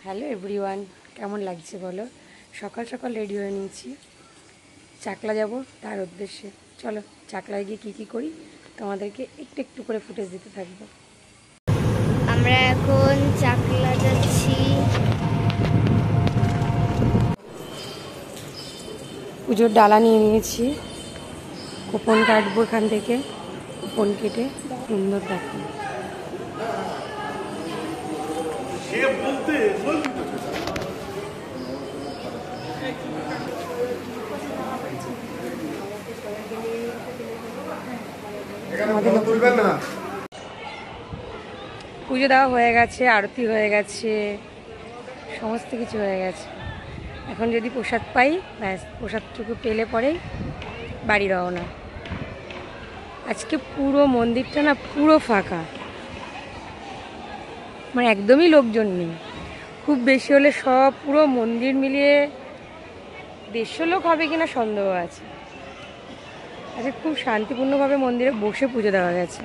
Hello everyone, কেমন লাগছে বলো? সকাল সকাল রেডি হয়ে নিয়েছি, চাকলা যাব তার উদ্দেশ্যে। চলো চাকলায় গিয়ে কী করি তোমাদেরকে একটু একটু করে ফুটেজ দিতে থাকবো। আমরা এখন চাকলা যাচ্ছি। পুজোর ডালা নিয়ে নিয়েছি, কুপন কাটবো এখান থেকে। কুপন কেটে সুন্দর দেখো পুজো দেওয়া হয়ে গেছে, আরতি হয়ে গেছে, সমস্ত কিছু হয়ে গেছে। এখন যদি প্রসাদ পাই, ব্যাস প্রসাদটুকু পেলে পরেই বাড়ি রওনা। আজকে পুরো মন্দিরটা না পুরো ফাঁকা, মানে একদমই লোকজন নেই। খুব বেশি হলে সব পুরো মন্দির মিলিয়ে 150 লোক হবে কিনা সন্দেহ আছে। আজকে খুব শান্তিপূর্ণভাবে মন্দিরে বসে পুজো দেওয়া গেছে।